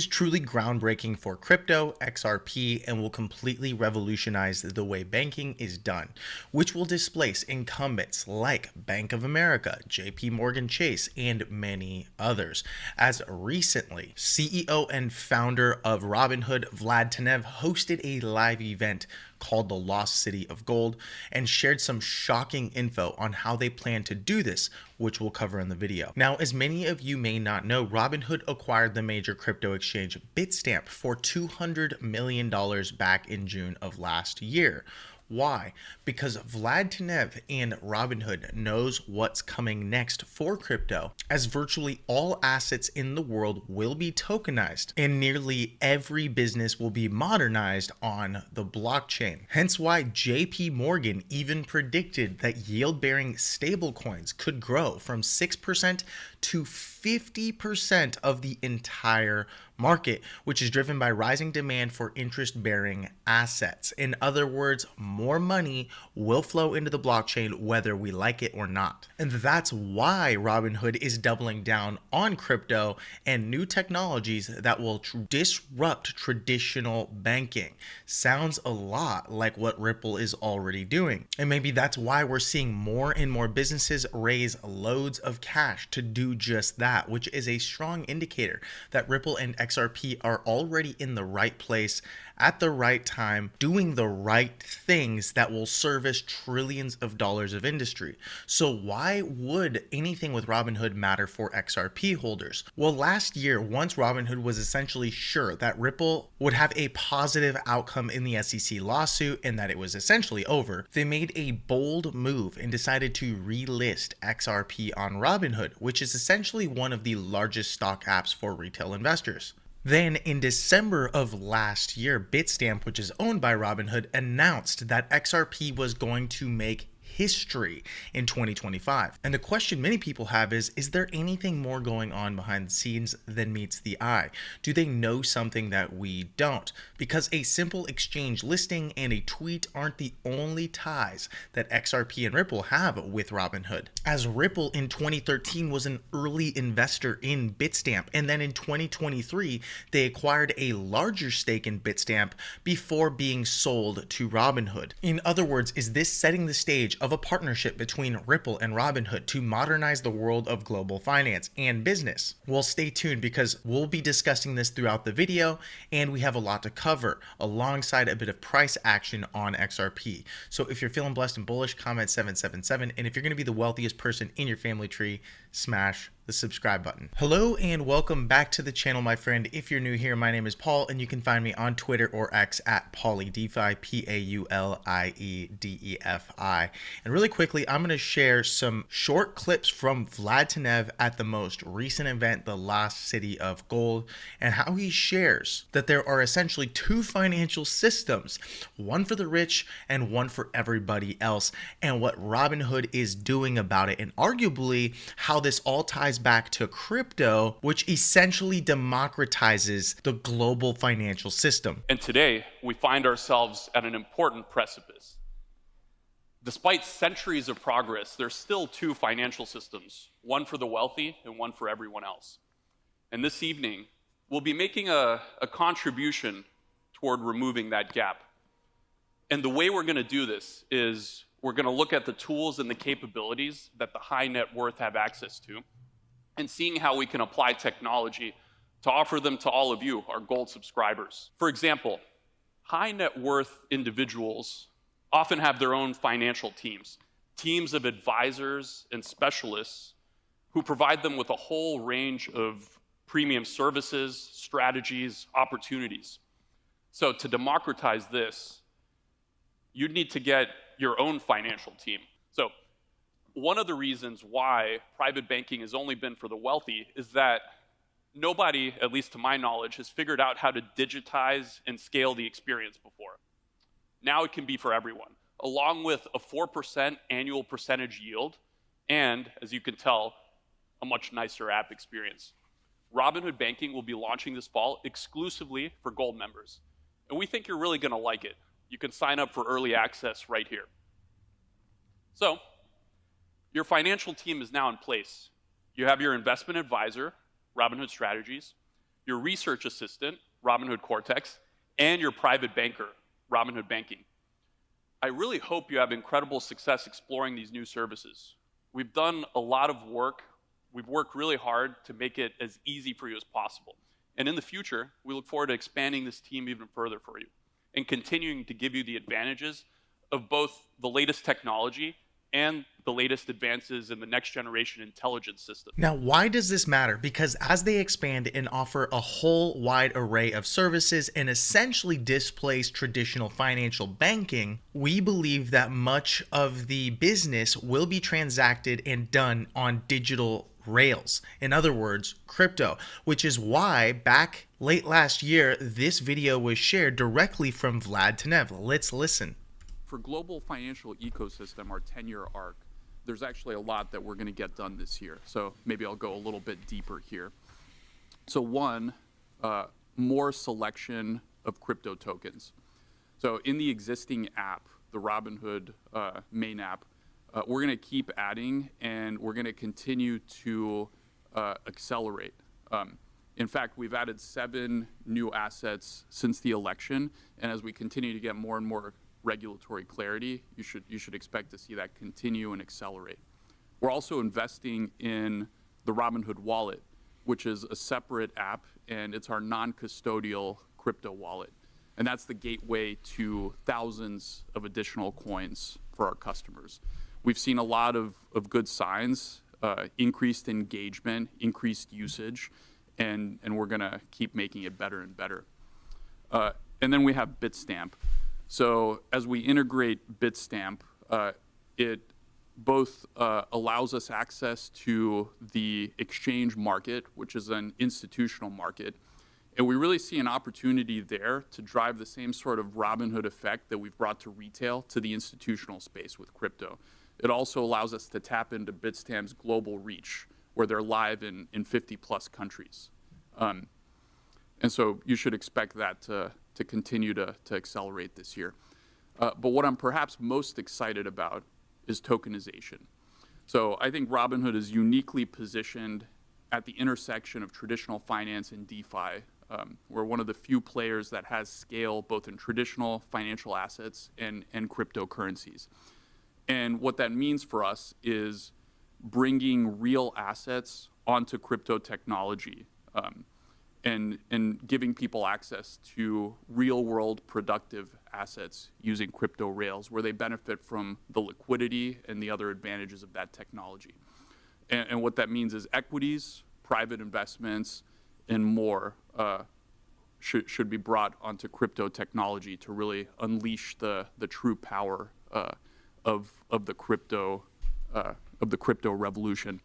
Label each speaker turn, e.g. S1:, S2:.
S1: Is truly groundbreaking for crypto, XRP, and will completely revolutionize the way banking is done, which will displace incumbents like Bank of America, JP Morgan Chase, and many others. As recently, CEO and founder of Robinhood, Vlad Tenev, hosted a live event called the Lost City of Gold and shared some shocking info on how they plan to do this, which we'll cover in the video. Now, as many of you may not know, Robinhood acquired the major crypto exchange Bitstamp for $200 million back in June of last year. Why? Because Vlad Tenev and Robinhood knows what's coming next for crypto, as virtually all assets in the world will be tokenized and nearly every business will be modernized on the blockchain. Hence why JP Morgan even predicted that yield-bearing stablecoins could grow from 6% to 50% of the entire market, which is driven by rising demand for interest-bearing assets. In other words, more money will flow into the blockchain whether we like it or not. And that's why Robinhood is doubling down on crypto and new technologies that will disrupt traditional banking. Sounds a lot like what Ripple is already doing. And maybe that's why we're seeing more and more businesses raise loads of cash to do just that, which is a strong indicator that Ripple and XRP are already in the right place at the right time, doing the right things that will service trillions of dollars of industry. So why would anything with Robinhood matter for XRP holders? Well, last year, once Robinhood was essentially sure that Ripple would have a positive outcome in the SEC lawsuit and that it was essentially over, they made a bold move and decided to relist XRP on Robinhood, which is essentially one of the largest stock apps for retail investors. Then in December of last year, Bitstamp, which is owned by Robinhood, announced that XRP was going to make history in 2025. And the question many people have is there anything more going on behind the scenes than meets the eye? Do they know something that we don't? Because a simple exchange listing and a tweet aren't the only ties that XRP and Ripple have with Robinhood. As Ripple in 2013 was an early investor in Bitstamp, and then in 2023, they acquired a larger stake in Bitstamp before being sold to Robinhood. In other words, is this setting the stage of a partnership between Ripple and Robinhood to modernize the world of global finance and business? Well, stay tuned because we'll be discussing this throughout the video and we have a lot to cover alongside a bit of price action on XRP. So if you're feeling blessed and bullish, comment 777, and if you're going to be the wealthiest person in your family tree, smash the subscribe button. Hello and welcome back to the channel, my friend. If you're new here, my name is Paul and you can find me on Twitter or X at PauliDeFi, PauliDeFi. And really quickly, I'm going to share some short clips from Vlad Tenev at the most recent event, the Lost City of Gold, and how he shares that there are essentially two financial systems, one for the rich and one for everybody else, and what Robinhood is doing about it, and arguably how this all ties back to crypto, which essentially democratizes the global financial system.
S2: And today, we find ourselves at an important precipice. Despite centuries of progress, there's still two financial systems, one for the wealthy and one for everyone else. And this evening, we'll be making a contribution toward removing that gap. And the way we're going to do this is we're going to look at the tools and the capabilities that the high net worth have access to, and seeing how we can apply technology to offer them to all of you, our gold subscribers. For example, high net worth individuals often have their own financial teams of advisors and specialists who provide them with a whole range of premium services, strategies, opportunities. So to democratize this, you'd need to get your own financial team. So one of the reasons why private banking has only been for the wealthy is that nobody, at least to my knowledge, has figured out how to digitize and scale the experience before. Now it can be for everyone, along with a 4% annual percentage yield and, as you can tell, a much nicer app experience. Robinhood Banking will be launching this fall exclusively for Gold members, and we think you're really going to like it. You can sign up for early access right here. So, your financial team is now in place. You have your investment advisor, Robinhood Strategies. your research assistant, Robinhood Cortex, and your private banker, Robinhood Banking. I really hope you have incredible success exploring these new services. We've done a lot of work. We've worked really hard to make it as easy for you as possible. And in the future, we look forward to expanding this team even further for you and continuing to give you the advantages of both the latest technology and the latest advances in the next generation intelligence system.
S1: Now, why does this matter? Because as they expand and offer a whole wide array of services and essentially displace traditional financial banking, we believe that much of the business will be transacted and done on digital rails. In other words, crypto, which is why back late last year, this video was shared directly from Vlad Tenev. Let's listen.
S3: For global financial ecosystem, our 10-year arc, there's actually a lot that we're going to get done this year. So maybe I'll go a little bit deeper here. So one, more selection of crypto tokens. So in the existing app, the Robinhood main app, we're going to keep adding and we're going to continue to accelerate. In fact, we've added 7 new assets since the election, and as we continue to get more and more regulatory clarity, you should expect to see that continue and accelerate. We're also investing in the Robinhood wallet, which is a separate app, and it's our non-custodial crypto wallet. And that's the gateway to thousands of additional coins for our customers. We've seen a lot of good signs, increased engagement, increased usage, and we're gonna keep making it better and better. And then we have Bitstamp. So as we integrate Bitstamp, it both allows us access to the exchange market, which is an institutional market, and we really see an opportunity there to drive the same sort of Robinhood effect that we've brought to retail to the institutional space with crypto. It also allows us to tap into Bitstamp's global reach, where they're live in 50+ countries. And so you should expect that to continue to accelerate this year. But what I'm perhaps most excited about is tokenization. So I think Robinhood is uniquely positioned at the intersection of traditional finance and DeFi. We're one of the few players that has scale both in traditional financial assets and cryptocurrencies. And what that means for us is bringing real assets onto crypto technology. And giving people access to real-world productive assets using crypto rails where they benefit from the liquidity and the other advantages of that technology. And what that means is equities, private investments, and more should be brought onto crypto technology to really unleash the true power of the crypto revolution.